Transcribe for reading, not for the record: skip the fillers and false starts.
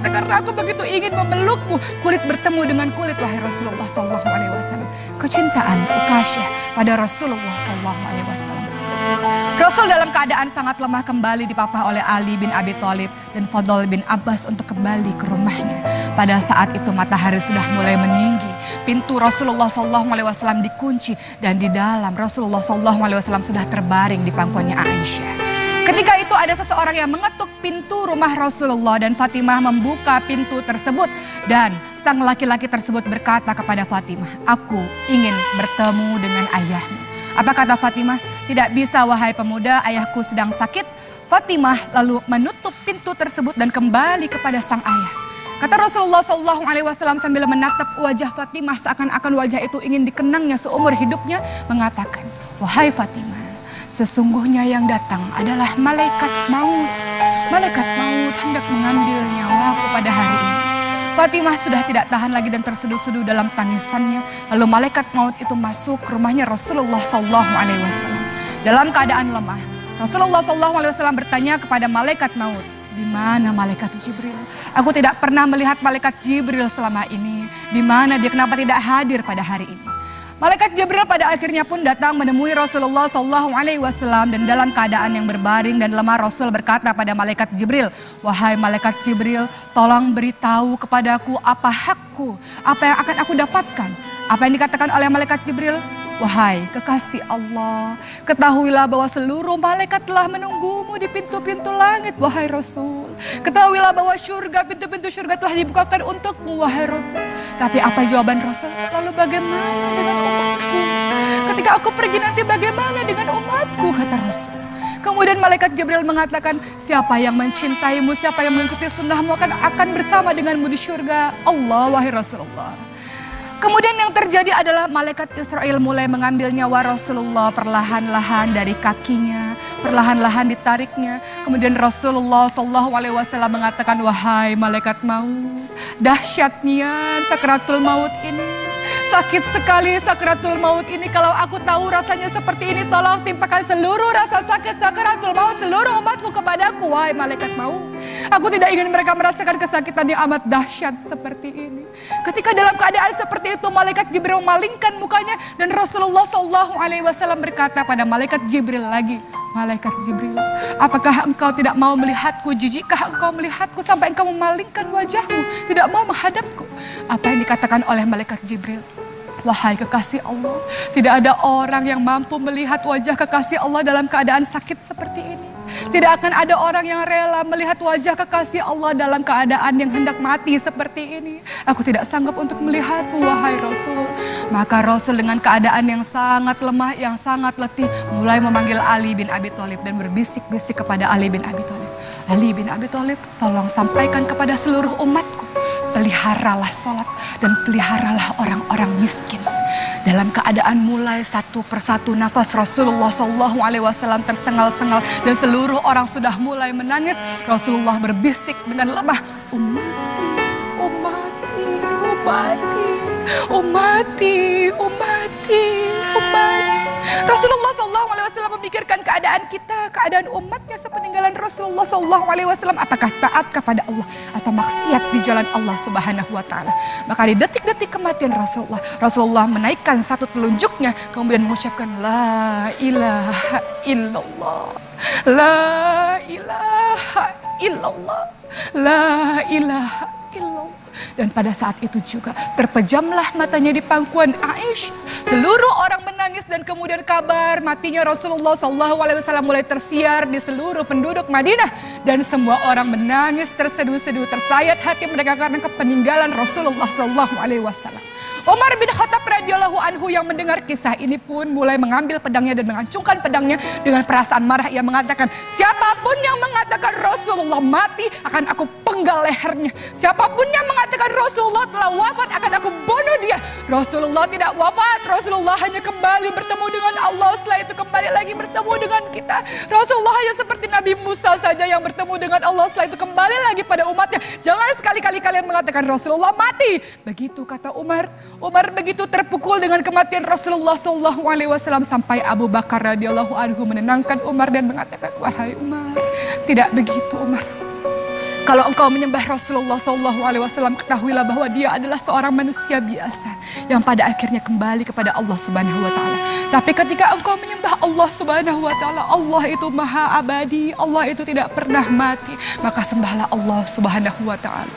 mengatakan, aku begitu ingin memelukmu, kulit bertemu dengan kulit, wahai Rasulullah SAW. Kecintaan Uqasyah pada Rasulullah SAW. Rasul dalam keadaan sangat lemah kembali dipapah oleh Ali bin Abi Thalib dan Fadl bin Abbas untuk kembali ke rumahnya. Pada saat itu matahari sudah mulai meninggi, pintu Rasulullah SAW dikunci dan di dalam Rasulullah SAW sudah terbaring di pangkuannya Aisyah. Ketika itu ada seseorang yang mengetuk pintu rumah Rasulullah dan Fatimah membuka pintu tersebut dan sang laki-laki tersebut berkata kepada Fatimah, aku ingin bertemu dengan ayahmu. Apa kata Fatimah? Tidak bisa wahai pemuda, ayahku sedang sakit. Fatimah lalu menutup pintu tersebut dan kembali kepada sang ayah. Kata Rasulullah SAW sambil menatap wajah Fatimah seakan-akan wajah itu ingin dikenangnya seumur hidupnya, mengatakan, wahai Fatimah, sesungguhnya yang datang adalah malaikat maut. Malaikat maut hendak mengambil nyawaku pada hari ini. Fatimah sudah tidak tahan lagi dan terseduh-seduh dalam tangisannya. Lalu malaikat maut itu masuk ke rumahnya Rasulullah SAW. Dalam keadaan lemah, Rasulullah SAW bertanya kepada malaikat maut, di mana malaikat Jibril? Aku tidak pernah melihat malaikat Jibril selama ini. Di mana dia, kenapa tidak hadir pada hari ini? Malaikat Jibril pada akhirnya pun datang menemui Rasulullah SAW dan dalam keadaan yang berbaring dan lemah Rasul berkata pada malaikat Jibril, wahai malaikat Jibril, tolong beritahu kepadaku apa hakku, apa yang akan aku dapatkan. Apa yang dikatakan oleh malaikat Jibril? Wahai kekasih Allah, ketahuilah bahwa seluruh malaikat telah menunggumu di pintu-pintu langit, wahai Rasul. Ketahuilah bahwa surga, pintu-pintu surga telah dibukakan untukmu, wahai Rasul. Tapi apa jawaban Rasul? Lalu bagaimana dengan umatku? Ketika aku pergi nanti bagaimana dengan umatku, kata Rasul. Kemudian malaikat Jibril mengatakan, siapa yang mencintaimu, siapa yang mengikuti sunnahmu akan bersama denganmu di surga Allah, wahai Rasulullah. Kemudian yang terjadi adalah malaikat Israel mulai mengambil nyawa Rasulullah perlahan-lahan dari kakinya, perlahan-lahan ditariknya. Kemudian Rasulullah SAW mengatakan, wahai malaikat maut, dahsyatnya sakaratul maut ini. Sakit sekali sakaratul maut ini. Kalau aku tahu rasanya seperti ini, tolong timpakan seluruh rasa sakit sakaratul maut seluruh umatku kepadaku, wahai malaikat maut. Aku tidak ingin mereka merasakan kesakitan yang amat dahsyat seperti ini. Ketika dalam keadaan seperti itu, malaikat Jibril memalingkan mukanya dan Rasulullah SAW berkata pada malaikat Jibril lagi, malaikat Jibril, apakah engkau tidak mau melihatku? Jijikkah engkau melihatku sampai engkau memalingkan wajahmu, tidak mau menghadapku? Apa yang dikatakan oleh malaikat Jibril? Wahai kekasih Allah, tidak ada orang yang mampu melihat wajah kekasih Allah dalam keadaan sakit seperti ini. Tidak akan ada orang yang rela melihat wajah kekasih Allah dalam keadaan yang hendak mati seperti ini. Aku tidak sanggup untuk melihatmu, wahai Rasul. Maka Rasul dengan keadaan yang sangat lemah, yang sangat letih, mulai memanggil Ali bin Abi Thalib dan berbisik-bisik kepada Ali bin Abi Thalib. Ali bin Abi Thalib, tolong sampaikan kepada seluruh umatku, peliharalah sholat dan peliharalah orang-orang miskin. Dalam keadaan mulai satu persatu nafas Rasulullah SAW tersengal-sengal dan seluruh orang sudah mulai menangis. Rasulullah berbisik dengan lemah, umati, umati, umati, umati, umati, umati. Rasulullah SAW memikirkan keadaan kita, keadaan umatnya sepeninggalan Rasulullah SAW. Apakah taat kepada Allah atau maksiat di jalan Allah Subhanahu wa Ta'ala? Maka di detik-detik kematian Rasulullah menaikkan satu telunjuknya, kemudian mengucapkan la ilaha illallah, la ilaha illallah, la ilaha illallah. Dan pada saat itu juga terpejamlah matanya di pangkuan Aisyah. Seluruh orang menangis dan kemudian kabar matinya Rasulullah SAW mulai tersiar di seluruh penduduk Madinah. Dan semua orang menangis terseduh-seduh, tersayat hati mereka karena kepeninggalan Rasulullah SAW. Umar bin Khattab radhiyallahu anhu yang mendengar kisah ini pun mulai mengambil pedangnya dan mengacungkan pedangnya dengan perasaan marah. Ia mengatakan, siapapun yang mengatakan Rasulullah mati akan aku penggal lehernya. Siapapun yang mengatakan Rasulullah telah wafat akan aku bunuh dia. Rasulullah tidak wafat, Rasulullah hanya kembali bertemu dengan Allah. Setelah itu kembali lagi bertemu dengan kita. Rasulullah hanya seperti Nabi Musa saja yang bertemu dengan Allah. Setelah itu kembali lagi pada umatnya. Jangan sekali-kali kalian mengatakan Rasulullah mati. Begitu kata Umar. Umar begitu terpukul dengan kematian Rasulullah SAW sampai Abu Bakar radhiyallahu anhu menenangkan Umar dan mengatakan, wahai Umar, tidak begitu Umar. Kalau engkau menyembah Rasulullah SAW, ketahuilah bahwa dia adalah seorang manusia biasa yang pada akhirnya kembali kepada Allah Subhanahu wa Ta'ala. Tapi ketika engkau menyembah Allah Subhanahu wa Ta'ala, Allah itu maha abadi, Allah itu tidak pernah mati, maka sembahlah Allah Subhanahu wa Ta'ala.